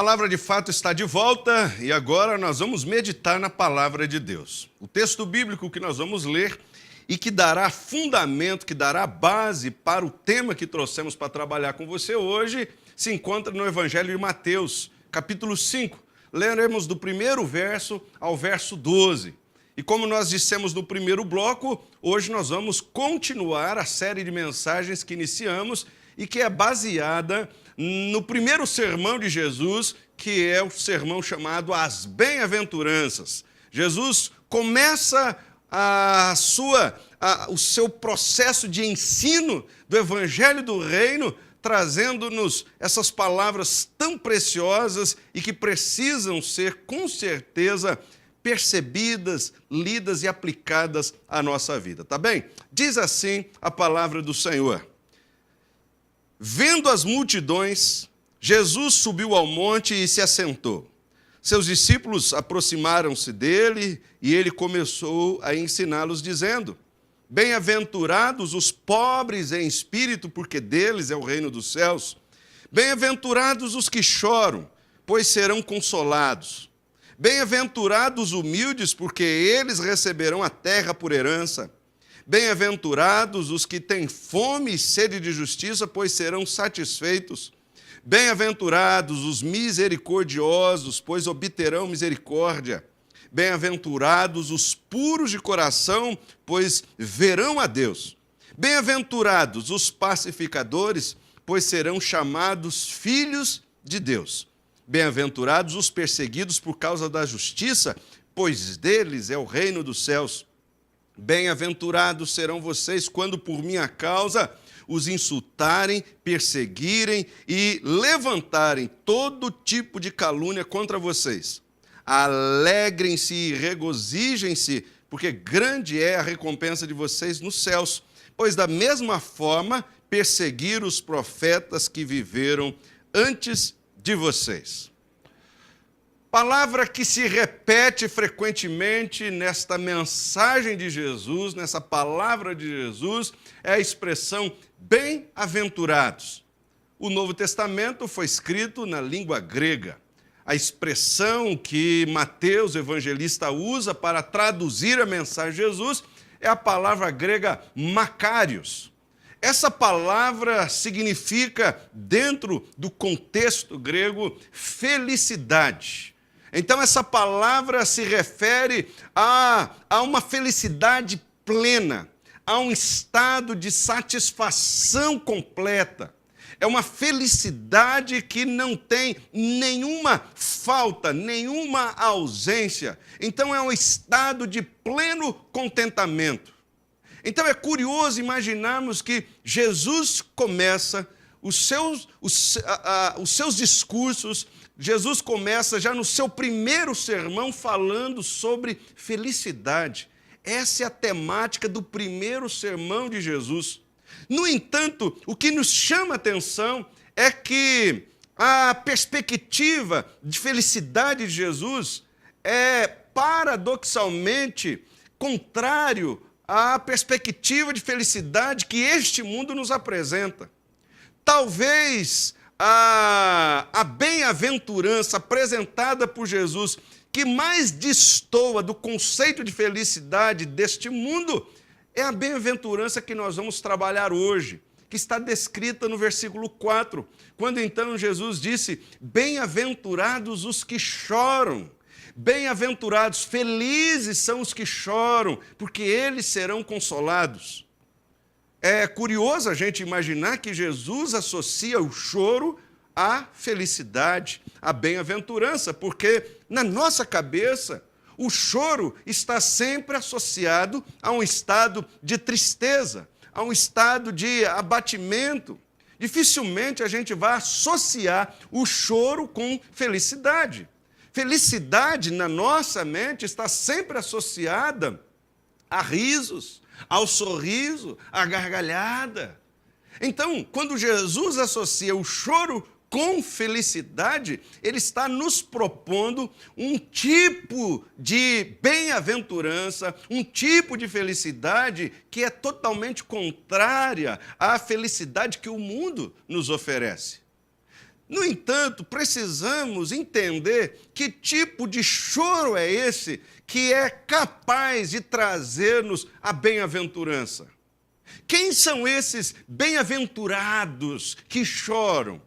palavra de fato está de volta e agora nós vamos meditar na palavra de Deus. O texto bíblico que nós vamos ler e que dará fundamento, que dará base para o tema que trouxemos para trabalhar com você hoje, se encontra no Evangelho de Mateus, capítulo 5. Leremos do primeiro verso ao verso 12. E como nós dissemos no primeiro bloco, hoje nós vamos continuar a série de mensagens que iniciamos e que é baseada no primeiro sermão de Jesus, que é o sermão chamado As Bem-aventuranças. Jesus começa o seu processo de ensino do Evangelho do Reino, trazendo-nos essas palavras tão preciosas e que precisam ser, com certeza, percebidas, lidas e aplicadas à nossa vida, tá bem? Diz assim a palavra do Senhor. Vendo as multidões, Jesus subiu ao monte e se assentou. Seus discípulos aproximaram-se dele e ele começou a ensiná-los, dizendo: Bem-aventurados os pobres em espírito, porque deles é o reino dos céus. Bem-aventurados os que choram, pois serão consolados. Bem-aventurados os humildes, porque eles receberão a terra por herança. Bem-aventurados os que têm fome e sede de justiça, pois serão satisfeitos. Bem-aventurados os misericordiosos, pois obterão misericórdia. Bem-aventurados os puros de coração, pois verão a Deus. Bem-aventurados os pacificadores, pois serão chamados filhos de Deus. Bem-aventurados os perseguidos por causa da justiça, pois deles é o reino dos céus. Bem-aventurados serão vocês quando por minha causa os insultarem, perseguirem e levantarem todo tipo de calúnia contra vocês. Alegrem-se e regozijem-se, porque grande é a recompensa de vocês nos céus, pois da mesma forma perseguiram os profetas que viveram antes de vocês. Palavra que se repete frequentemente nesta mensagem de Jesus, nessa palavra de Jesus, é a expressão bem-aventurados. O Novo Testamento foi escrito na língua grega. A expressão que Mateus, o evangelista, usa para traduzir a mensagem de Jesus é a palavra grega makarios. Essa palavra significa, dentro do contexto grego, felicidade. Então, essa palavra se refere a uma felicidade plena, a um estado de satisfação completa. É uma felicidade que não tem nenhuma falta, nenhuma ausência. Então, é um estado de pleno contentamento. Então, é curioso imaginarmos que Jesus começa os seus discursos. Jesus começa já no seu primeiro sermão falando sobre felicidade. Essa é a temática do primeiro sermão de Jesus. No entanto, o que nos chama a atenção é que a perspectiva de felicidade de Jesus é paradoxalmente contrário à perspectiva de felicidade que este mundo nos apresenta. Talvez a bem-aventurança apresentada por Jesus, que mais destoa do conceito de felicidade deste mundo, é a bem-aventurança que nós vamos trabalhar hoje, que está descrita no versículo 4, quando então Jesus disse: Bem-aventurados os que choram, bem-aventurados, felizes são os que choram, porque eles serão consolados. É curioso a gente imaginar que Jesus associa o choro à felicidade, à bem-aventurança, porque na nossa cabeça o choro está sempre associado a um estado de tristeza, a um estado de abatimento. Dificilmente a gente vai associar o choro com felicidade. Felicidade, na nossa mente, está sempre associada a risos, ao sorriso, à gargalhada. Então, quando Jesus associa o choro com felicidade, ele está nos propondo um tipo de bem-aventurança, um tipo de felicidade que é totalmente contrária à felicidade que o mundo nos oferece. No entanto, precisamos entender que tipo de choro é esse que é capaz de trazer-nos a bem-aventurança. Quem são esses bem-aventurados que choram?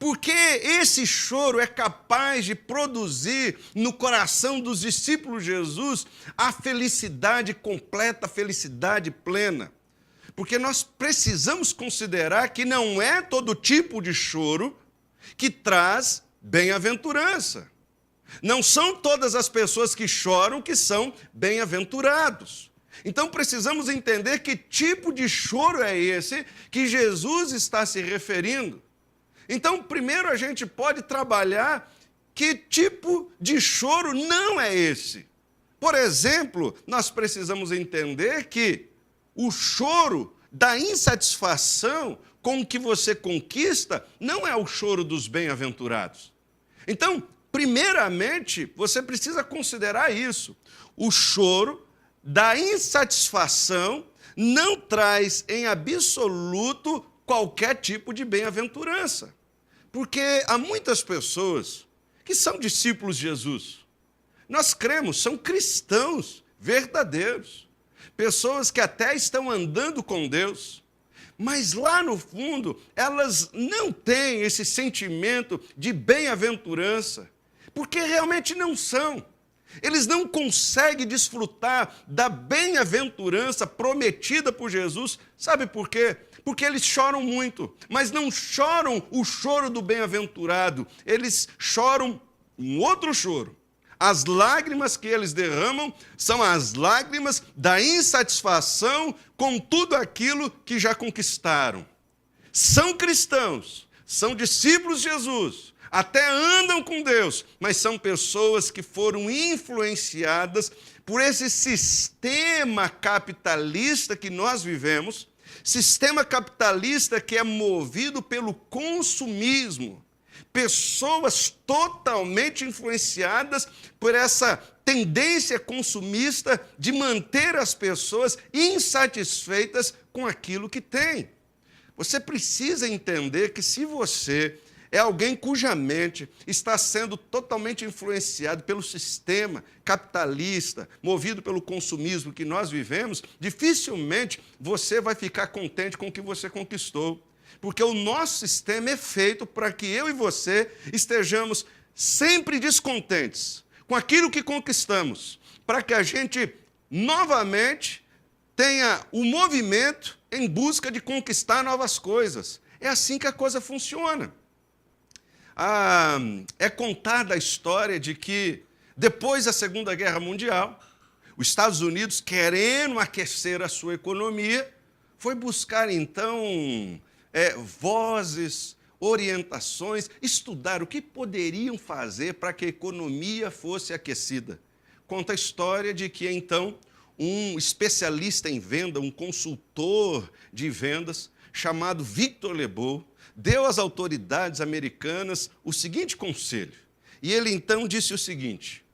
Porque esse choro é capaz de produzir no coração dos discípulos de Jesus a felicidade completa, a felicidade plena. Porque nós precisamos considerar que não é todo tipo de choro que traz bem-aventurança. Não são todas as pessoas que choram que são bem-aventurados. Então precisamos entender que tipo de choro é esse que Jesus está se referindo. Então, primeiro a gente pode trabalhar que tipo de choro não é esse. Por exemplo, nós precisamos entender que o choro da insatisfação com o que você conquista não é o choro dos bem-aventurados. Então, primeiramente, você precisa considerar isso. O choro da insatisfação não traz em absoluto qualquer tipo de bem-aventurança. Porque há muitas pessoas que são discípulos de Jesus. Nós cremos, são cristãos verdadeiros. Pessoas que até estão andando com Deus, mas lá no fundo elas não têm esse sentimento de bem-aventurança, porque realmente não são. Eles não conseguem desfrutar da bem-aventurança prometida por Jesus. Sabe por quê? Porque eles choram muito, mas não choram o choro do bem-aventurado. Eles choram um outro choro. As lágrimas que eles derramam são as lágrimas da insatisfação com tudo aquilo que já conquistaram. São cristãos, são discípulos de Jesus, até andam com Deus, mas são pessoas que foram influenciadas por esse sistema capitalista que nós vivemos, sistema capitalista que é movido pelo consumismo. Pessoas totalmente influenciadas por essa tendência consumista de manter as pessoas insatisfeitas com aquilo que têm. Você precisa entender que se você é alguém cuja mente está sendo totalmente influenciado pelo sistema capitalista, movido pelo consumismo que nós vivemos, dificilmente você vai ficar contente com o que você conquistou. Porque o nosso sistema é feito para que eu e você estejamos sempre descontentes com aquilo que conquistamos, para que a gente novamente tenha o movimento em busca de conquistar novas coisas. É assim que a coisa funciona. É contada a história de que, depois da Segunda Guerra Mundial, os Estados Unidos, querendo aquecer a sua economia, foi buscar, então, vozes, orientações, estudar o que poderiam fazer para que a economia fosse aquecida. Conta a história de que, então, um especialista em venda, um consultor de vendas, chamado Victor Lebow, deu às autoridades americanas o seguinte conselho. E ele, então, disse o seguinte: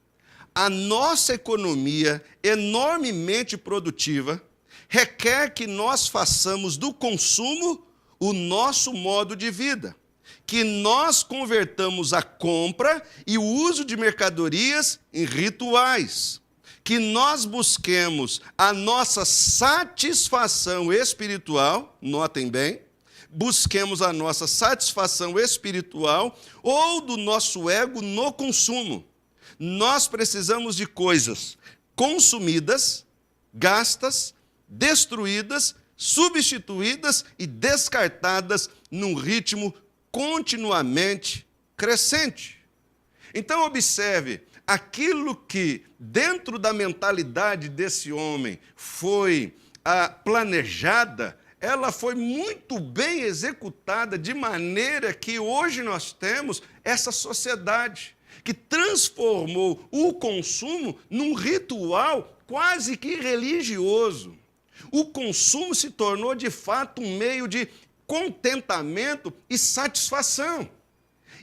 a nossa economia, enormemente produtiva, requer que nós façamos do consumo o nosso modo de vida, que nós convertamos a compra e o uso de mercadorias em rituais, que nós busquemos a nossa satisfação espiritual, notem bem, busquemos a nossa satisfação espiritual ou do nosso ego no consumo. Nós precisamos de coisas consumidas, gastas, destruídas, substituídas e descartadas num ritmo continuamente crescente. Então, observe, aquilo que dentro da mentalidade desse homem foi planejada, ela foi muito bem executada, de maneira que hoje nós temos essa sociedade que transformou o consumo num ritual quase que religioso. O consumo se tornou, de fato, um meio de contentamento e satisfação.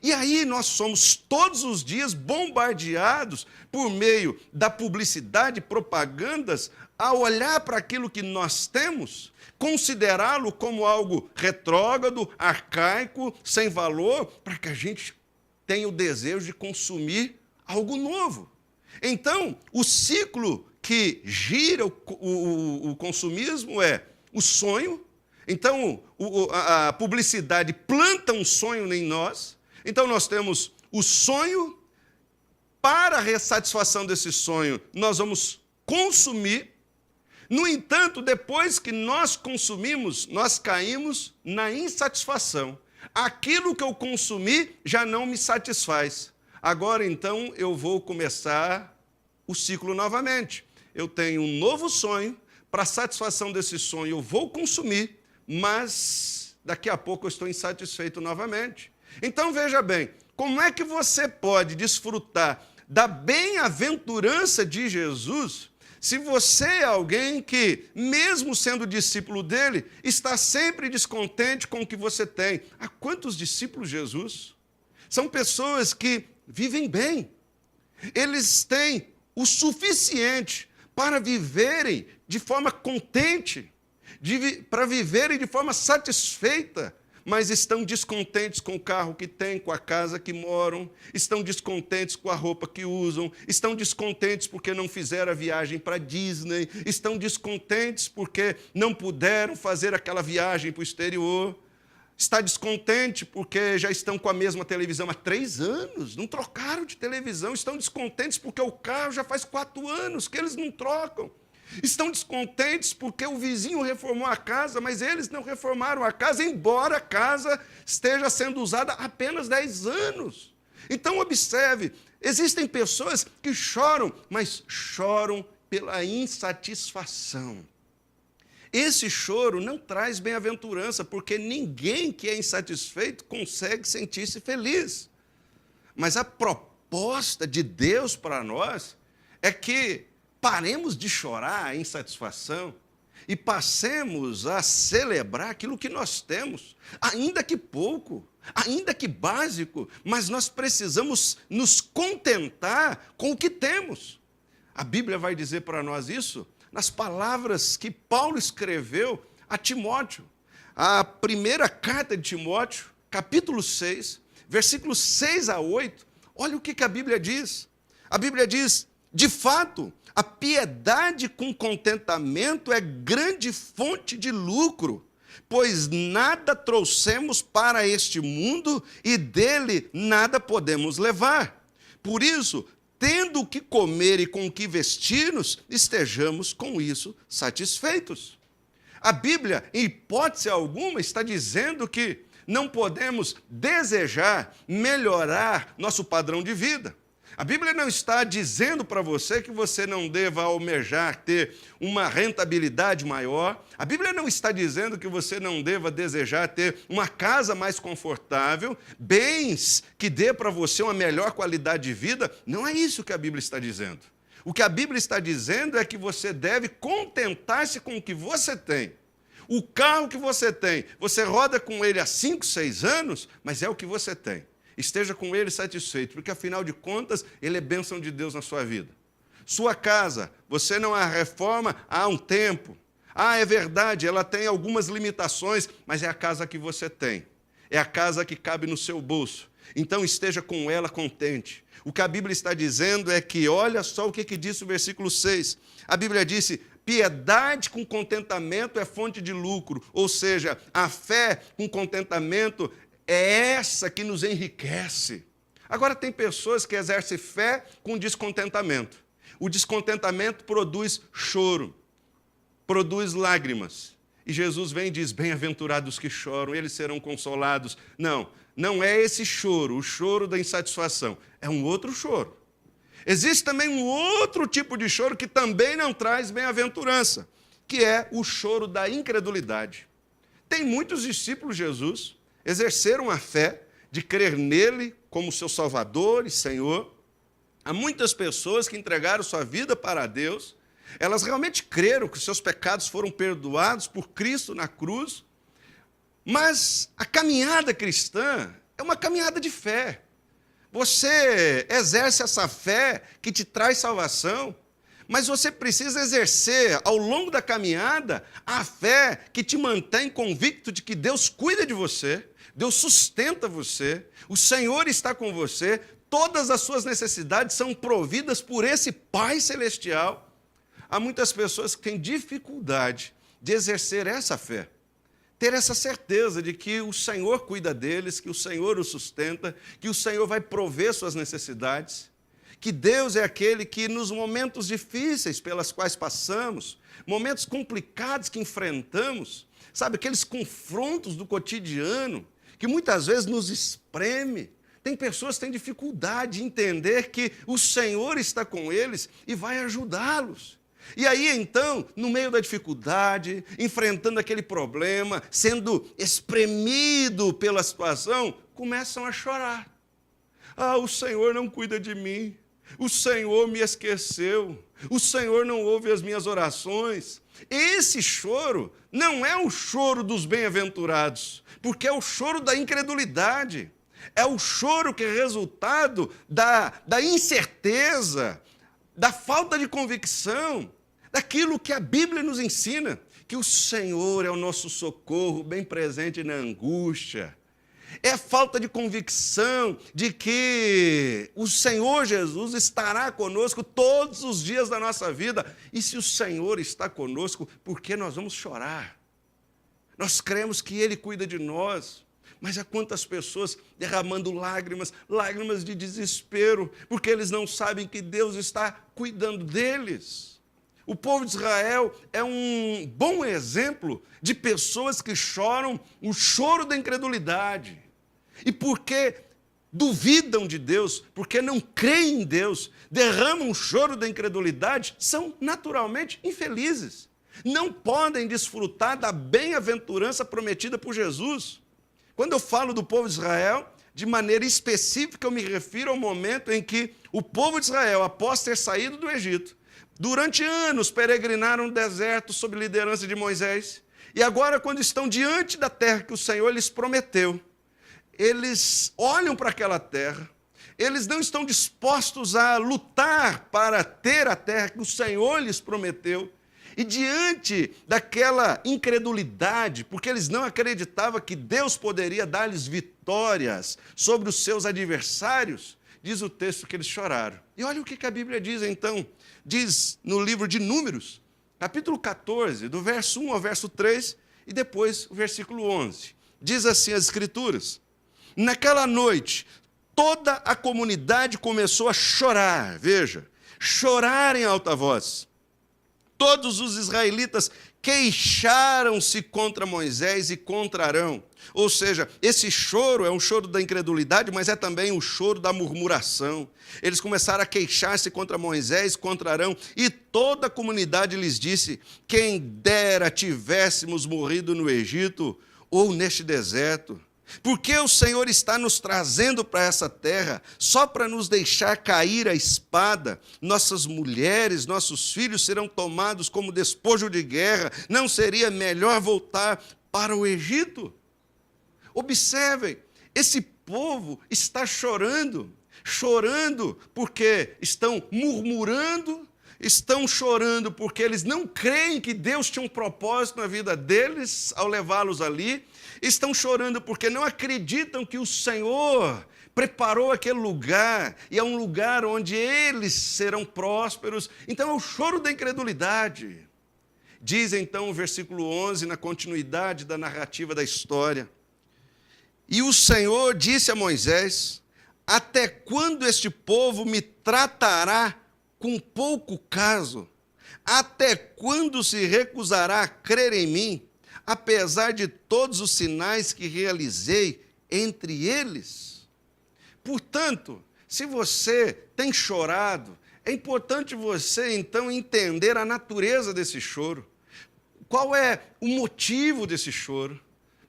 E aí nós somos todos os dias bombardeados por meio da publicidade, propagandas, a olhar para aquilo que nós temos, considerá-lo como algo retrógrado, arcaico, sem valor, para que a gente tenha o desejo de consumir algo novo. Então, o ciclo que gira o consumismo é o sonho. Então, a publicidade planta um sonho em nós. Então, nós temos o sonho. Para a satisfação desse sonho, nós vamos consumir. No entanto, depois que nós consumimos, nós caímos na insatisfação. Aquilo que eu consumi já não me satisfaz. Agora, então, eu vou começar o ciclo novamente. Eu tenho um novo sonho, para a satisfação desse sonho eu vou consumir, mas daqui a pouco eu estou insatisfeito novamente. Então, veja bem, como é que você pode desfrutar da bem-aventurança de Jesus se você é alguém que, mesmo sendo discípulo dele, está sempre descontente com o que você tem? Há quantos discípulos de Jesus? São pessoas que vivem bem. Eles têm o suficiente para viverem de forma contente, para viverem de forma satisfeita, mas estão descontentes com o carro que têm, com a casa que moram, estão descontentes com a roupa que usam, estão descontentes porque não fizeram a viagem para Disney, estão descontentes porque não puderam fazer aquela viagem para o exterior, está descontente porque já estão com a mesma televisão há 3 anos, não trocaram de televisão, estão descontentes porque o carro já faz 4 anos que eles não trocam. Estão descontentes porque o vizinho reformou a casa, mas eles não reformaram a casa, embora a casa esteja sendo usada há apenas 10 anos. Então, observe, existem pessoas que choram, mas choram pela insatisfação. Esse choro não traz bem-aventurança, porque ninguém que é insatisfeito consegue sentir-se feliz. Mas a proposta de Deus para nós é que paremos de chorar a insatisfação e passemos a celebrar aquilo que nós temos, ainda que pouco, ainda que básico, mas nós precisamos nos contentar com o que temos. A Bíblia vai dizer para nós isso nas palavras que Paulo escreveu a Timóteo. A primeira carta de Timóteo, capítulo 6, versículos 6 a 8, olha o que a Bíblia diz. A Bíblia diz: de fato, a piedade com contentamento é grande fonte de lucro, pois nada trouxemos para este mundo e dele nada podemos levar. Por isso, tendo o que comer e com o que vestir-nos, estejamos com isso satisfeitos. A Bíblia, em hipótese alguma, está dizendo que não podemos desejar melhorar nosso padrão de vida. A Bíblia não está dizendo para você que você não deva almejar ter uma rentabilidade maior. A Bíblia não está dizendo que você não deva desejar ter uma casa mais confortável, bens que dê para você uma melhor qualidade de vida. Não é isso que a Bíblia está dizendo. O que a Bíblia está dizendo é que você deve contentar-se com o que você tem. O carro que você tem, você roda com ele há 5, 6 anos, mas é o que você tem. Esteja com ele satisfeito, porque, afinal de contas, ele é bênção de Deus na sua vida. Sua casa, você não a reforma há um tempo. É verdade, ela tem algumas limitações, mas é a casa que você tem. É a casa que cabe no seu bolso. Então, esteja com ela contente. O que a Bíblia está dizendo é que, olha só o que disse o versículo 6. A Bíblia disse: piedade com contentamento é fonte de lucro. Ou seja, a fé com contentamento é essa que nos enriquece. Agora, tem pessoas que exercem fé com descontentamento. O descontentamento produz choro, produz lágrimas. E Jesus vem e diz: bem-aventurados que choram, eles serão consolados. Não é esse choro, o choro da insatisfação. É um outro choro. Existe também um outro tipo de choro que também não traz bem-aventurança, que é o choro da incredulidade. Tem muitos discípulos de Jesus exerceram a fé de crer nele como seu Salvador e Senhor. Há muitas pessoas que entregaram sua vida para Deus. Elas realmente creram que seus pecados foram perdoados por Cristo na cruz. Mas a caminhada cristã é uma caminhada de fé. Você exerce essa fé que te traz salvação, Mas você precisa exercer, ao longo da caminhada, a fé que te mantém convicto de que Deus cuida de você, Deus sustenta você, o Senhor está com você, todas as suas necessidades são providas por esse Pai Celestial. Há muitas pessoas que têm dificuldade de exercer essa fé, ter essa certeza de que o Senhor cuida deles, que o Senhor os sustenta, que o Senhor vai prover suas necessidades, que Deus é aquele que nos momentos difíceis pelas quais passamos, momentos complicados que enfrentamos, sabe, aqueles confrontos do cotidiano, que muitas vezes nos espreme. Tem pessoas que têm dificuldade de entender que o Senhor está com eles e vai ajudá-los. E aí, então, no meio da dificuldade, enfrentando aquele problema, sendo espremido pela situação, começam a chorar. Ah, o Senhor não cuida de mim. O Senhor me esqueceu. O Senhor não ouve as minhas orações. Esse choro não é o choro dos bem-aventurados, porque é o choro da incredulidade. É o choro que é resultado da incerteza, da falta de convicção, daquilo que a Bíblia nos ensina, que o Senhor é o nosso socorro bem presente na angústia. É a falta de convicção de que o Senhor Jesus estará conosco todos os dias da nossa vida. E se o Senhor está conosco, por que nós vamos chorar? Nós cremos que Ele cuida de nós. Mas há quantas pessoas derramando lágrimas, lágrimas de desespero, porque eles não sabem que Deus está cuidando deles. O povo de Israel é um bom exemplo de pessoas que choram o choro da incredulidade. E porque duvidam de Deus, porque não creem em Deus, derramam o choro da incredulidade, são naturalmente infelizes. Não podem desfrutar da bem-aventurança prometida por Jesus. Quando eu falo do povo de Israel, de maneira específica eu me refiro ao momento em que o povo de Israel, após ter saído do Egito, durante anos peregrinaram no deserto sob liderança de Moisés, e agora, quando estão diante da terra que o Senhor lhes prometeu, eles olham para aquela terra, eles não estão dispostos a lutar para ter a terra que o Senhor lhes prometeu, e diante daquela incredulidade, porque eles não acreditavam que Deus poderia dar-lhes vitórias sobre os seus adversários, diz o texto que eles choraram. E olha o que a Bíblia diz então, diz no livro de Números, capítulo 14, do verso 1 ao verso 3, e depois o versículo 11. Diz assim as Escrituras: naquela noite, toda a comunidade começou a chorar, veja, chorar em alta voz. Todos os israelitas queixaram-se contra Moisés e contra Arão. Ou seja, esse choro é um choro da incredulidade, mas é também o choro da murmuração. Eles começaram a queixar-se contra Moisés, contra Arão, e toda a comunidade lhes disse: quem dera tivéssemos morrido no Egito ou neste deserto. Porque o Senhor está nos trazendo para essa terra só para nos deixar cair a espada? Nossas mulheres, nossos filhos serão tomados como despojo de guerra. Não seria melhor voltar para o Egito? Observem, esse povo está chorando, chorando porque estão murmurando, estão chorando porque eles não creem que Deus tinha um propósito na vida deles ao levá-los ali, estão chorando porque não acreditam que o Senhor preparou aquele lugar, e é um lugar onde eles serão prósperos. Então é o choro da incredulidade. Diz então o versículo 11, na continuidade da narrativa da história: e o Senhor disse a Moisés: até quando este povo me tratará com pouco caso? Até quando se recusará a crer em mim, apesar de todos os sinais que realizei entre eles? Portanto, se você tem chorado, é importante você, então, entender a natureza desse choro. Qual é o motivo desse choro?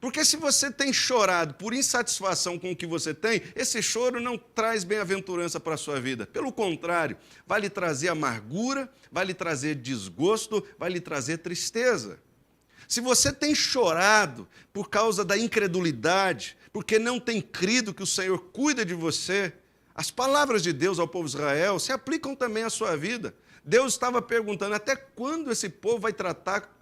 Porque se você tem chorado por insatisfação com o que você tem, esse choro não traz bem-aventurança para a sua vida. Pelo contrário, vai lhe trazer amargura, vai lhe trazer desgosto, vai lhe trazer tristeza. Se você tem chorado por causa da incredulidade, porque não tem crido que o Senhor cuida de você, as palavras de Deus ao povo de Israel se aplicam também à sua vida. Deus estava perguntando, até quando esse povo vai tratar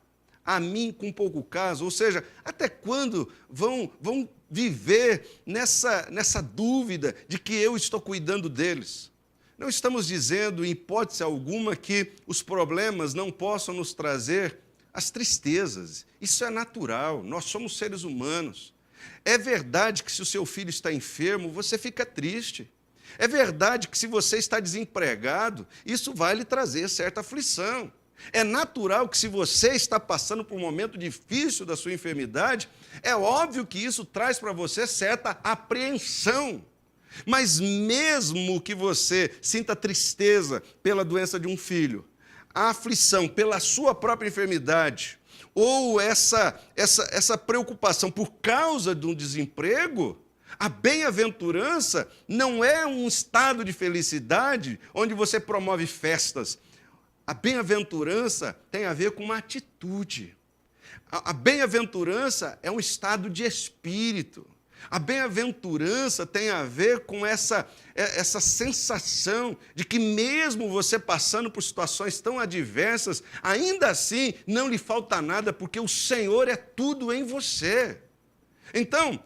a mim com pouco caso? Ou seja, até quando vão viver nessa dúvida de que eu estou cuidando deles? Não estamos dizendo, em hipótese alguma, que os problemas não possam nos trazer as tristezas. Isso é natural, nós somos seres humanos. É verdade que se o seu filho está enfermo, você fica triste. É verdade que se você está desempregado, isso vai lhe trazer certa aflição. É natural que se você está passando por um momento difícil da sua enfermidade, é óbvio que isso traz para você certa apreensão. Mas mesmo que você sinta tristeza pela doença de um filho, a aflição pela sua própria enfermidade, ou essa preocupação por causa de um desemprego, a bem-aventurança não é um estado de felicidade onde você promove festas. A bem-aventurança tem a ver com uma atitude. A bem-aventurança é um estado de espírito. A bem-aventurança tem a ver com essa sensação de que mesmo você passando por situações tão adversas, ainda assim não lhe falta nada, porque o Senhor é tudo em você. Então,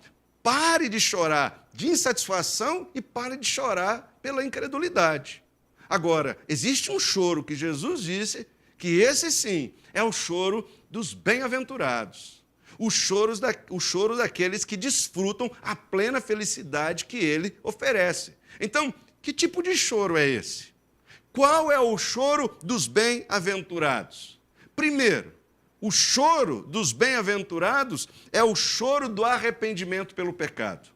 pare de chorar de insatisfação e pare de chorar pela incredulidade. Agora, existe um choro que Jesus disse que esse sim é o choro dos bem-aventurados. O choro daqueles que desfrutam a plena felicidade que ele oferece. Então, que tipo de choro é esse? Qual é o choro dos bem-aventurados? Primeiro, o choro dos bem-aventurados é o choro do arrependimento pelo pecado.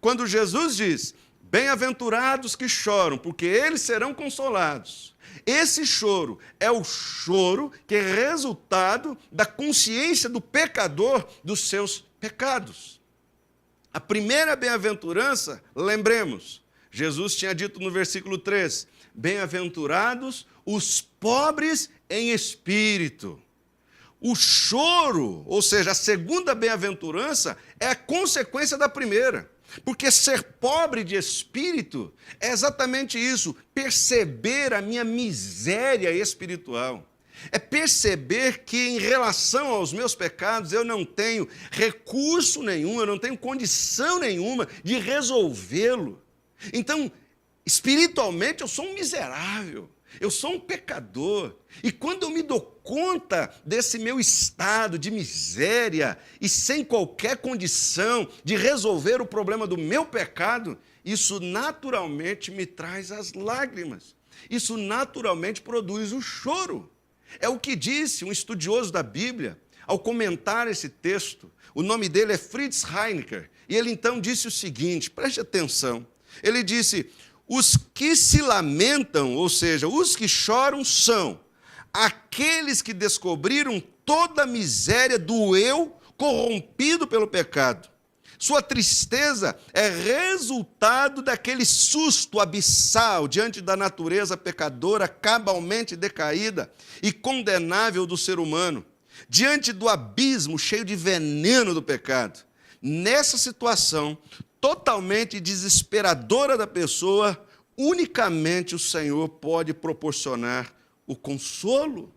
Quando Jesus diz, bem-aventurados que choram, porque eles serão consolados. Esse choro é o choro que é resultado da consciência do pecador dos seus pecados. A primeira bem-aventurança, lembremos, Jesus tinha dito no versículo 3, bem-aventurados os pobres em espírito. O choro, ou seja, a segunda bem-aventurança, é a consequência da primeira. Porque ser pobre de espírito é exatamente isso, perceber a minha miséria espiritual. É perceber que em relação aos meus pecados eu não tenho recurso nenhum, eu não tenho condição nenhuma de resolvê-lo. Então, espiritualmente eu sou um miserável. Eu sou um pecador, e quando eu me dou conta desse meu estado de miséria e sem qualquer condição de resolver o problema do meu pecado, isso naturalmente me traz as lágrimas. Isso naturalmente produz o choro. É o que disse um estudioso da Bíblia ao comentar esse texto. O nome dele é Fritz Heinecker, e ele então disse o seguinte, preste atenção, ele disse, os que se lamentam, ou seja, os que choram são aqueles que descobriram toda a miséria do eu corrompido pelo pecado. Sua tristeza é resultado daquele susto abissal diante da natureza pecadora, cabalmente decaída e condenável do ser humano, diante do abismo cheio de veneno do pecado. Nessa situação totalmente desesperadora da pessoa, unicamente o Senhor pode proporcionar o consolo.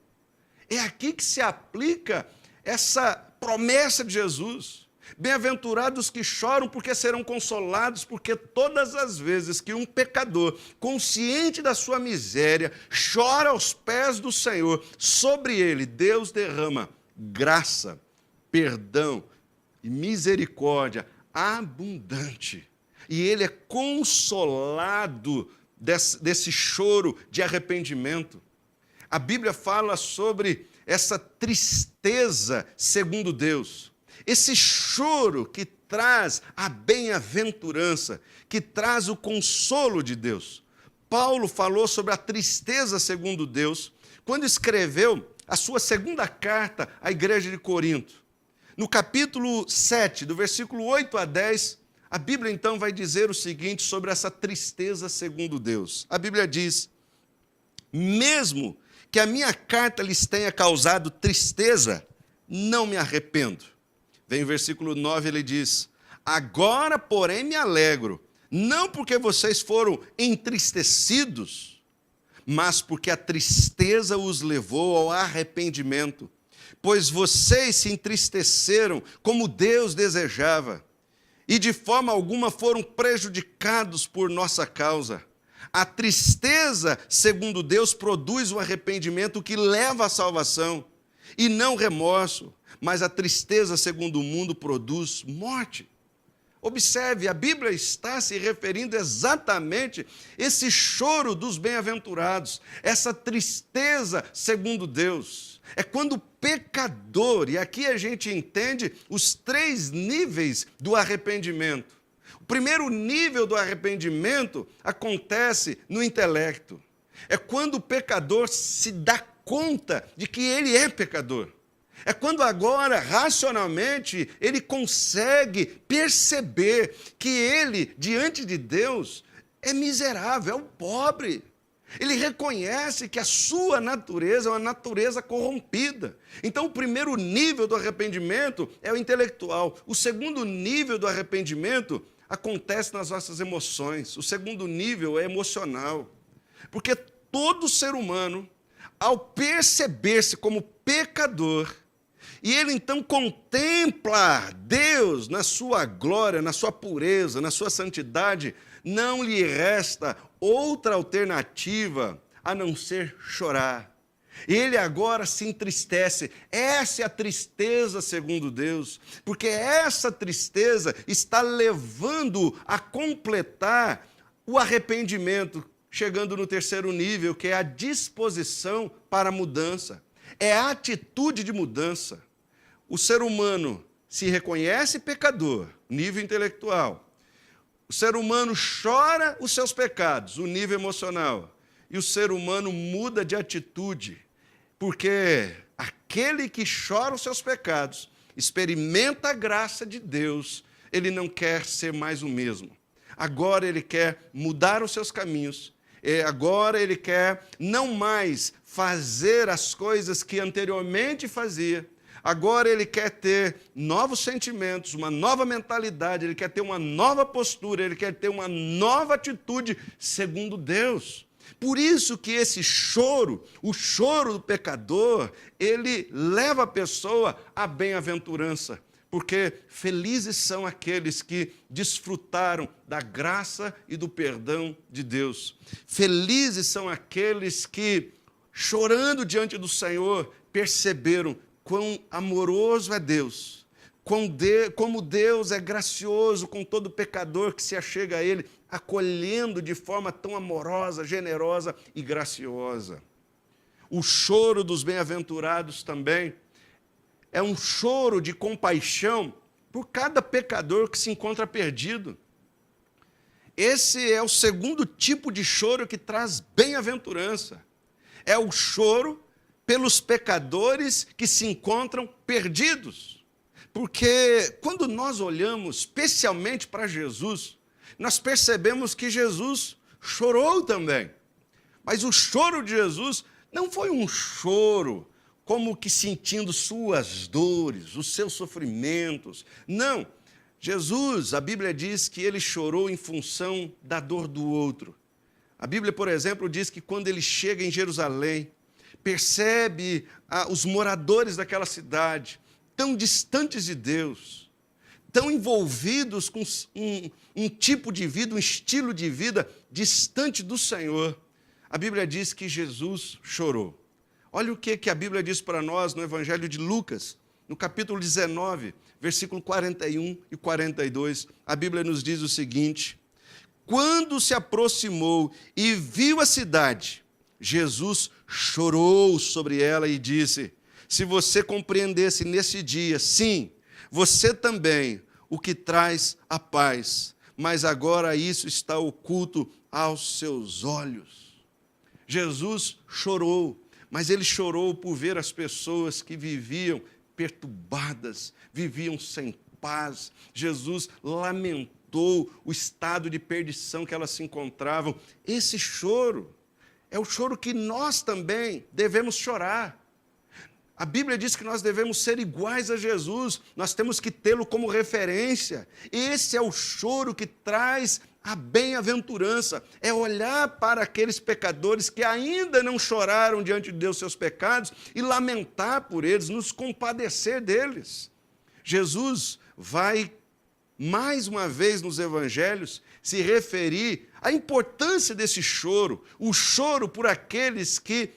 É aqui que se aplica essa promessa de Jesus. Bem-aventurados que choram, porque serão consolados, porque todas as vezes que um pecador, consciente da sua miséria, chora aos pés do Senhor, sobre ele Deus derrama graça, perdão e misericórdia abundante. E ele é consolado desse choro de arrependimento. A Bíblia fala sobre essa tristeza segundo Deus. Esse choro que traz a bem-aventurança, que traz o consolo de Deus. Paulo falou sobre a tristeza segundo Deus, quando escreveu a sua segunda carta à igreja de Corinto. No capítulo 7, do versículo 8 a 10, a Bíblia então vai dizer o seguinte sobre essa tristeza segundo Deus. A Bíblia diz, mesmo que a minha carta lhes tenha causado tristeza, não me arrependo. Vem o versículo 9, ele diz, agora, porém, me alegro, não porque vocês foram entristecidos, mas porque a tristeza os levou ao arrependimento, pois vocês se entristeceram como Deus desejava, e de forma alguma foram prejudicados por nossa causa. A tristeza, segundo Deus, produz o arrependimento que leva à salvação, e não remorso, mas a tristeza, segundo o mundo, produz morte. Observe, a Bíblia está se referindo exatamente a esse choro dos bem-aventurados, essa tristeza segundo Deus. É quando o pecador, e aqui a gente entende os 3 níveis do arrependimento. O primeiro nível do arrependimento acontece no intelecto. É quando o pecador se dá conta de que ele é pecador. É quando agora, racionalmente, ele consegue perceber que ele, diante de Deus, é miserável, é um pobre. Ele reconhece que a sua natureza é uma natureza corrompida. Então, o primeiro nível do arrependimento é o intelectual. O segundo nível do arrependimento acontece nas nossas emoções. O segundo nível é emocional. Porque todo ser humano, ao perceber-se como pecador, e ele então contempla Deus na sua glória, na sua pureza, na sua santidade, não lhe resta outra alternativa a não ser chorar. Ele agora se entristece. Essa é a tristeza segundo Deus, porque essa tristeza está levando a completar o arrependimento, chegando no terceiro nível, que é a disposição para a mudança. É a atitude de mudança. O ser humano se reconhece pecador, nível intelectual. O ser humano chora os seus pecados, o nível emocional. E o ser humano muda de atitude, porque aquele que chora os seus pecados, experimenta a graça de Deus, ele não quer ser mais o mesmo. Agora ele quer mudar os seus caminhos. Agora ele quer não mais fazer as coisas que anteriormente fazia. Agora ele quer ter novos sentimentos, uma nova mentalidade, ele quer ter uma nova postura, ele quer ter uma nova atitude segundo Deus. Por isso que esse choro, o choro do pecador, ele leva a pessoa à bem-aventurança. Porque felizes são aqueles que desfrutaram da graça e do perdão de Deus. Felizes são aqueles que, chorando diante do Senhor, perceberam quão amoroso é Deus, como Deus é gracioso com todo pecador que se achega a Ele, acolhendo de forma tão amorosa, generosa e graciosa. O choro dos bem-aventurados também é um choro de compaixão por cada pecador que se encontra perdido. Esse é o segundo tipo de choro que traz bem-aventurança. É o choro pelos pecadores que se encontram perdidos. Porque quando nós olhamos especialmente para Jesus, nós percebemos que Jesus chorou também. Mas o choro de Jesus não foi um choro como que sentindo suas dores, os seus sofrimentos. Não, Jesus, a Bíblia diz que ele chorou em função da dor do outro. A Bíblia, por exemplo, diz que quando ele chega em Jerusalém, percebe os moradores daquela cidade, tão distantes de Deus, tão envolvidos com um tipo de vida, um estilo de vida distante do Senhor. A Bíblia diz que Jesus chorou. Olha o que a Bíblia diz para nós no Evangelho de Lucas, no capítulo 19, versículo 41 e 42. A Bíblia nos diz o seguinte: quando se aproximou e viu a cidade, Jesus chorou sobre ela e disse: se você compreendesse nesse dia, sim, você também, o que traz a paz, mas agora isso está oculto aos seus olhos. Jesus chorou, mas ele chorou por ver as pessoas que viviam perturbadas, viviam sem paz. Jesus lamentou o estado de perdição que elas se encontravam. Esse choro é o choro que nós também devemos chorar. A Bíblia diz que nós devemos ser iguais a Jesus, nós temos que tê-lo como referência. Esse é o choro que traz a bem-aventurança, é olhar para aqueles pecadores que ainda não choraram diante de Deus seus pecados e lamentar por eles, nos compadecer deles. Jesus vai, mais uma vez nos evangelhos, se referir à importância desse choro, o choro por aqueles que,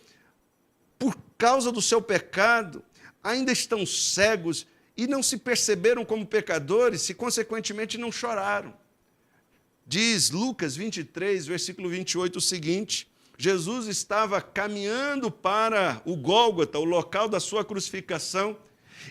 por causa do seu pecado, ainda estão cegos e não se perceberam como pecadores e, consequentemente, não choraram. Diz Lucas 23, versículo 28, o seguinte: Jesus estava caminhando para o Gólgota, o local da sua crucificação,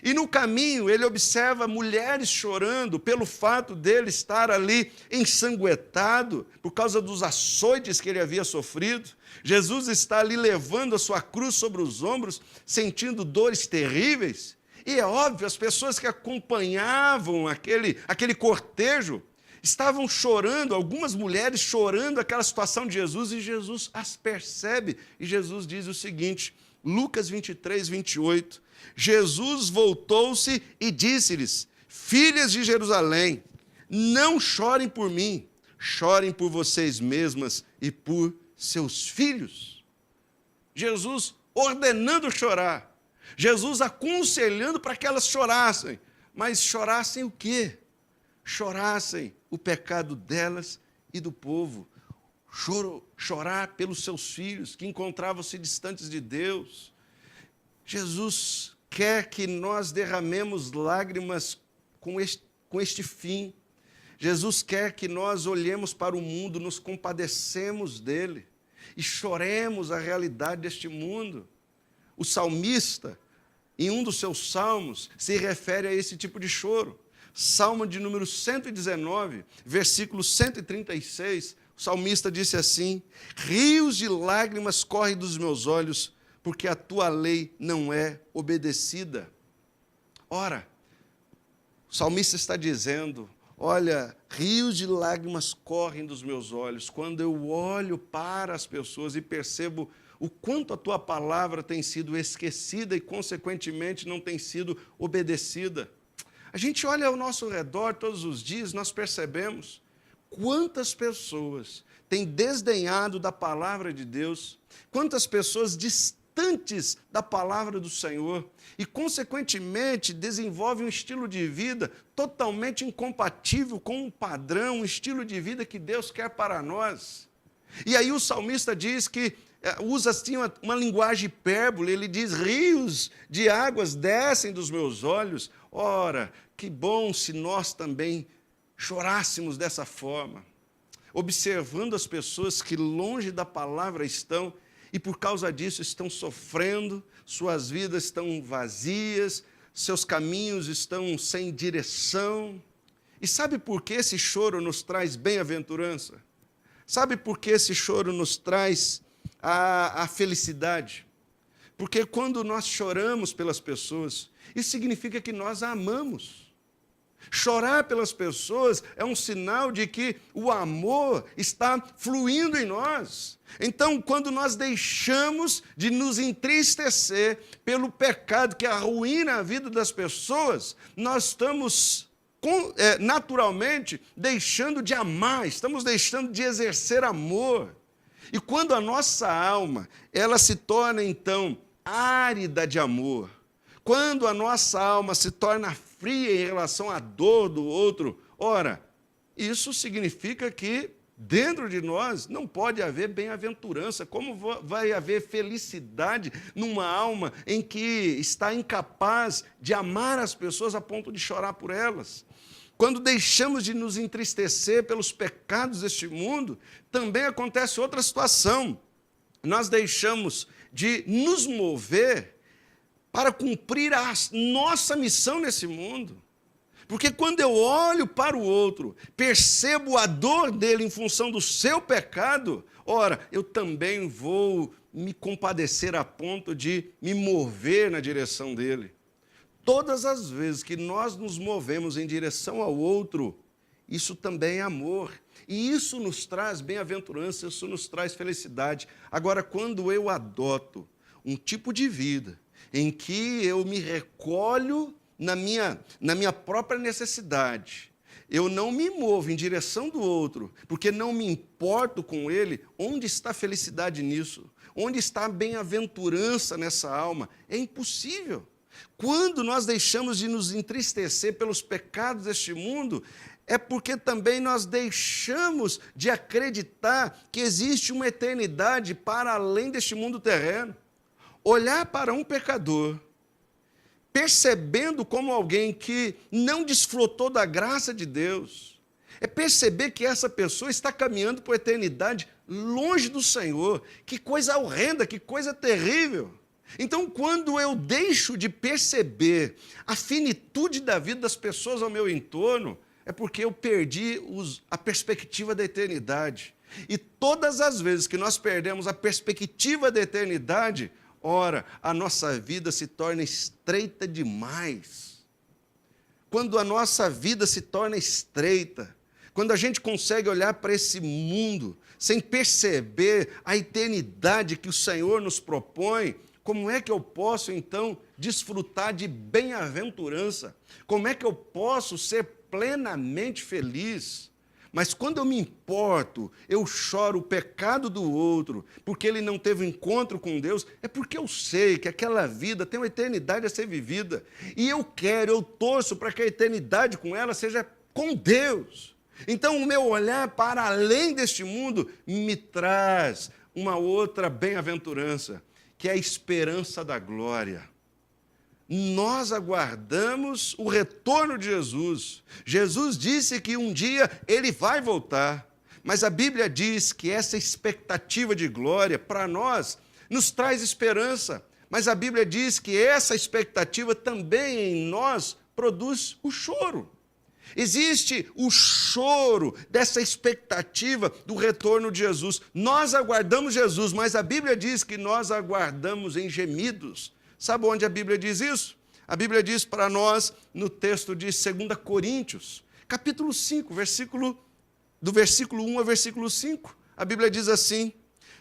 e no caminho ele observa mulheres chorando pelo fato dele estar ali ensanguentado, por causa dos açoites que ele havia sofrido. Jesus está ali levando a sua cruz sobre os ombros, sentindo dores terríveis. E é óbvio, as pessoas que acompanhavam aquele cortejo estavam chorando, algumas mulheres chorando aquela situação de Jesus, e Jesus as percebe. E Jesus diz o seguinte, Lucas 23, 28, Jesus voltou-se e disse-lhes: filhas de Jerusalém, não chorem por mim, chorem por vocês mesmas e por seus filhos. Jesus ordenando chorar, Jesus aconselhando para que elas chorassem, mas chorassem o quê? Chorassem o pecado delas e do povo, chorar pelos seus filhos que encontravam-se distantes de Deus. Jesus quer que nós derramemos lágrimas com este fim. Jesus quer que nós olhemos para o mundo, nos compadecemos dele e choremos a realidade deste mundo. O salmista, em um dos seus salmos, se refere a esse tipo de choro. Salmo de número 119, versículo 136, o salmista disse assim: rios de lágrimas correm dos meus olhos, porque a tua lei não é obedecida. Ora, o salmista está dizendo: olha, rios de lágrimas correm dos meus olhos, quando eu olho para as pessoas e percebo o quanto a tua palavra tem sido esquecida e, consequentemente, não tem sido obedecida. A gente olha ao nosso redor todos os dias, nós percebemos quantas pessoas têm desdenhado da palavra de Deus, quantas pessoas distantes da palavra do Senhor e, consequentemente, desenvolvem um estilo de vida totalmente incompatível com um padrão, um estilo de vida que Deus quer para nós. E aí o salmista diz que usa assim uma linguagem hipérbole, ele diz: rios de águas descem dos meus olhos. Ora, que bom se nós também chorássemos dessa forma, observando as pessoas que longe da palavra estão e por causa disso estão sofrendo, suas vidas estão vazias, seus caminhos estão sem direção. E sabe por que esse choro nos traz bem-aventurança? Sabe por que esse choro nos traz a felicidade? Porque quando nós choramos pelas pessoas, isso significa que nós a amamos. Chorar pelas pessoas é um sinal de que o amor está fluindo em nós. Então, quando nós deixamos de nos entristecer pelo pecado que arruína a vida das pessoas, nós estamos naturalmente deixando de amar, estamos deixando de exercer amor. E quando a nossa alma, ela se torna então árida de amor, quando a nossa alma se torna fria em relação à dor do outro, ora, isso significa que dentro de nós não pode haver bem-aventurança. Como vai haver felicidade numa alma em que está incapaz de amar as pessoas a ponto de chorar por elas? Quando deixamos de nos entristecer pelos pecados deste mundo, também acontece outra situação. Nós deixamos de nos mover para cumprir a nossa missão nesse mundo. Porque quando eu olho para o outro, percebo a dor dele em função do seu pecado, ora, eu também vou me compadecer a ponto de me mover na direção dele. Todas as vezes que nós nos movemos em direção ao outro, isso também é amor. E isso nos traz bem-aventurança, isso nos traz felicidade. Agora, quando eu adoto um tipo de vida em que eu me recolho na minha própria necessidade, eu não me movo em direção do outro, porque não me importo com ele, onde está a felicidade nisso? Onde está a bem-aventurança nessa alma? É impossível. Quando nós deixamos de nos entristecer pelos pecados deste mundo, é porque também nós deixamos de acreditar que existe uma eternidade para além deste mundo terreno. Olhar para um pecador, percebendo como alguém que não desfrutou da graça de Deus, é perceber que essa pessoa está caminhando para a eternidade longe do Senhor. Que coisa horrenda, que coisa terrível. Então, quando eu deixo de perceber a finitude da vida das pessoas ao meu entorno, é porque eu perdi a perspectiva da eternidade. E todas as vezes que nós perdemos a perspectiva da eternidade, ora, a nossa vida se torna estreita demais. Quando a nossa vida se torna estreita, quando a gente consegue olhar para esse mundo sem perceber a eternidade que o Senhor nos propõe, como é que eu posso, então, desfrutar de bem-aventurança? Como é que eu posso ser plenamente feliz? Mas quando eu me importo, eu choro o pecado do outro, porque ele não teve encontro com Deus, é porque eu sei que aquela vida tem uma eternidade a ser vivida. E eu torço para que a eternidade com ela seja com Deus. Então, o meu olhar para além deste mundo me traz uma outra bem-aventurança, que é a esperança da glória. Nós aguardamos o retorno de Jesus. Jesus disse que um dia ele vai voltar, mas a Bíblia diz que essa expectativa de glória, para nós, nos traz esperança. Mas a Bíblia diz que essa expectativa também em nós produz o choro. Existe o choro dessa expectativa do retorno de Jesus. Nós aguardamos Jesus, mas a Bíblia diz que nós aguardamos em gemidos. Sabe onde a Bíblia diz isso? A Bíblia diz para nós no texto de 2 Coríntios, capítulo 5, do versículo 1 ao versículo 5. A Bíblia diz assim: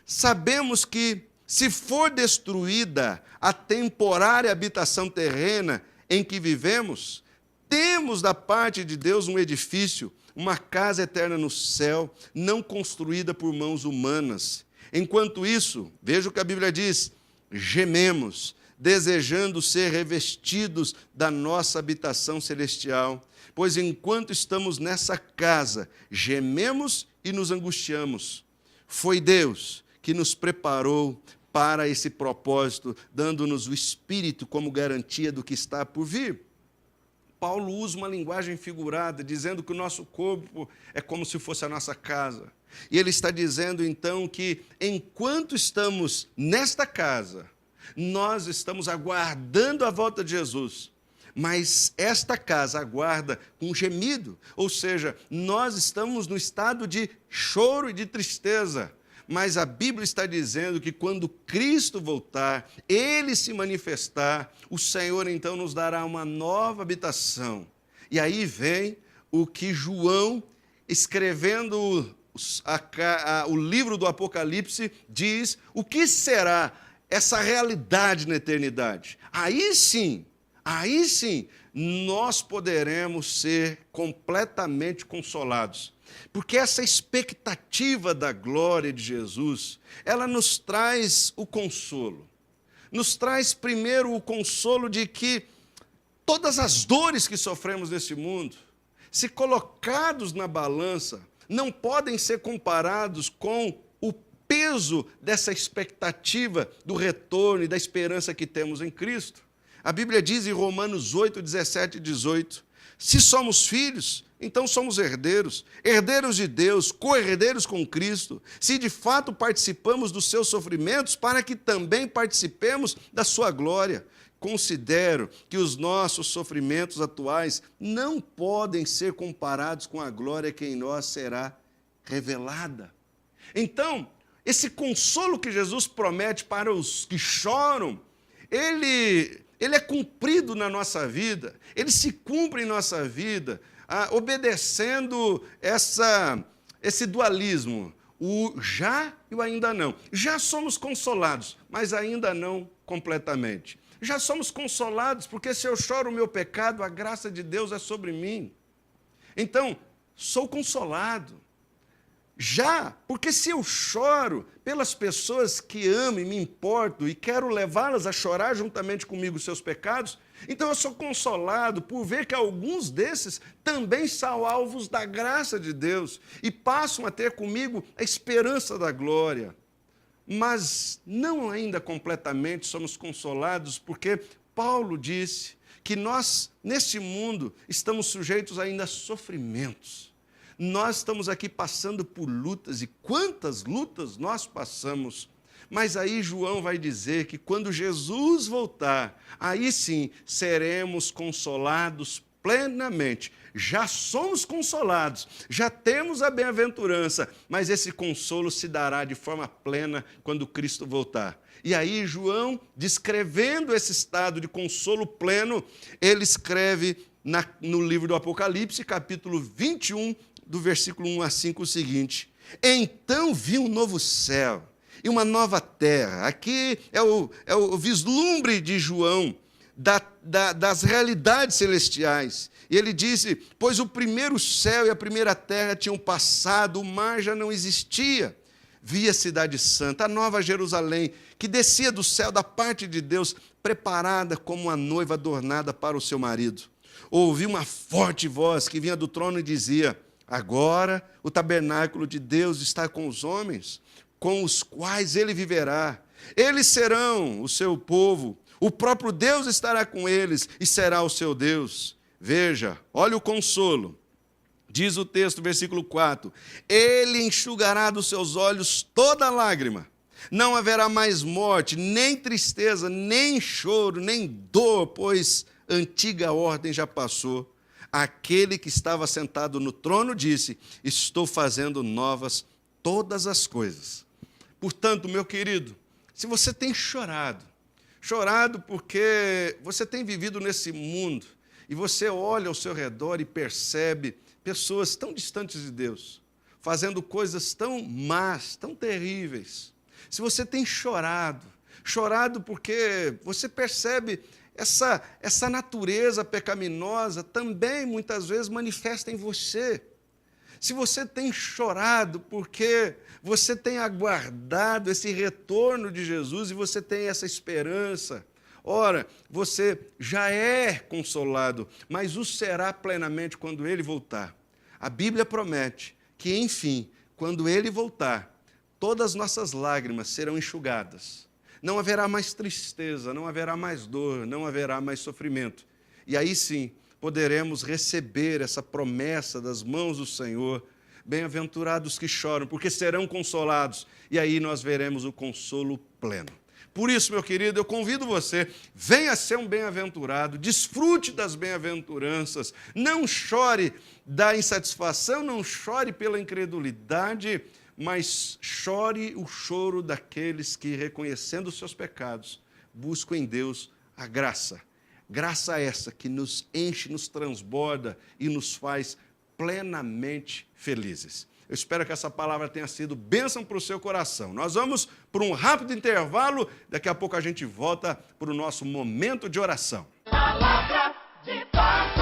sabemos que, se for destruída a temporária habitação terrena em que vivemos, temos da parte de Deus um edifício, uma casa eterna no céu, não construída por mãos humanas. Enquanto isso, veja o que a Bíblia diz: gememos, desejando ser revestidos da nossa habitação celestial, pois enquanto estamos nessa casa, gememos e nos angustiamos. Foi Deus que nos preparou para esse propósito, dando-nos o Espírito como garantia do que está por vir. Paulo usa uma linguagem figurada, dizendo que o nosso corpo é como se fosse a nossa casa. E ele está dizendo, então, que enquanto estamos nesta casa, nós estamos aguardando a volta de Jesus. Mas esta casa aguarda com gemido, ou seja, nós estamos no estado de choro e de tristeza. Mas a Bíblia está dizendo que quando Cristo voltar, Ele se manifestar, o Senhor então nos dará uma nova habitação. E aí vem o que João, escrevendo o livro do Apocalipse, diz o que será essa realidade na eternidade. Aí sim, nós poderemos ser completamente consolados. Porque essa expectativa da glória de Jesus, ela nos traz o consolo. Nos traz primeiro o consolo de que todas as dores que sofremos nesse mundo, se colocados na balança, não podem ser comparados com o peso dessa expectativa do retorno e da esperança que temos em Cristo. A Bíblia diz em Romanos 8, 17 e 18, se somos filhos, então somos herdeiros, herdeiros de Deus, co-herdeiros com Cristo, se de fato participamos dos seus sofrimentos, para que também participemos da sua glória. Considero que os nossos sofrimentos atuais não podem ser comparados com a glória que em nós será revelada. Então, esse consolo que Jesus promete para os que choram, ele é cumprido na nossa vida, ele se cumpre em nossa vida, obedecendo esse dualismo, o já e o ainda não. Já somos consolados, mas ainda não completamente. Já somos consolados, porque se eu choro o meu pecado, a graça de Deus é sobre mim. Então, sou consolado. Já, porque se eu choro pelas pessoas que amo e me importo e quero levá-las a chorar juntamente comigo os seus pecados, então eu sou consolado por ver que alguns desses também são alvos da graça de Deus e passam a ter comigo a esperança da glória. Mas não ainda completamente somos consolados, porque Paulo disse que nós, neste mundo, estamos sujeitos ainda a sofrimentos. Nós estamos aqui passando por lutas, e quantas lutas nós passamos. Mas aí João vai dizer que quando Jesus voltar, aí sim seremos consolados plenamente. Já somos consolados, já temos a bem-aventurança, mas esse consolo se dará de forma plena quando Cristo voltar. E aí João, descrevendo esse estado de consolo pleno, ele escreve no livro do Apocalipse, capítulo 21, do versículo 1 a 5, o seguinte: então vi um novo céu e uma nova terra. Aqui é o vislumbre de João das realidades celestiais. E ele disse: pois o primeiro céu e a primeira terra tinham passado, o mar já não existia. Vi a cidade santa, a nova Jerusalém, que descia do céu da parte de Deus, preparada como uma noiva adornada para o seu marido. Ouvi uma forte voz que vinha do trono e dizia: agora o tabernáculo de Deus está com os homens, com os quais ele viverá. Eles serão o seu povo, o próprio Deus estará com eles e será o seu Deus. Veja, olha o consolo. Diz o texto, versículo 4: ele enxugará dos seus olhos toda lágrima. Não haverá mais morte, nem tristeza, nem choro, nem dor, pois a antiga ordem já passou. Aquele que estava sentado no trono disse: estou fazendo novas todas as coisas. Portanto, meu querido, se você tem chorado porque você tem vivido nesse mundo e você olha ao seu redor e percebe pessoas tão distantes de Deus, fazendo coisas tão más, tão terríveis. Se você tem chorado porque você percebe essa natureza pecaminosa também muitas vezes manifesta em você. Se você tem chorado porque você tem aguardado esse retorno de Jesus e você tem essa esperança, ora, você já é consolado, mas o será plenamente quando ele voltar. A Bíblia promete que, enfim, quando ele voltar, todas as nossas lágrimas serão enxugadas. Não haverá mais tristeza, não haverá mais dor, não haverá mais sofrimento. E aí sim, poderemos receber essa promessa das mãos do Senhor. Bem-aventurados que choram, porque serão consolados. E aí nós veremos o consolo pleno. Por isso, meu querido, eu convido você, venha ser um bem-aventurado, desfrute das bem-aventuranças, não chore da insatisfação, não chore pela incredulidade, mas chore o choro daqueles que, reconhecendo os seus pecados, buscam em Deus a graça. Graça essa que nos enche, nos transborda e nos faz plenamente felizes. Eu espero que essa palavra tenha sido bênção para o seu coração. Nós vamos para um rápido intervalo, daqui a pouco a gente volta para o nosso momento de oração. Palavra de paz.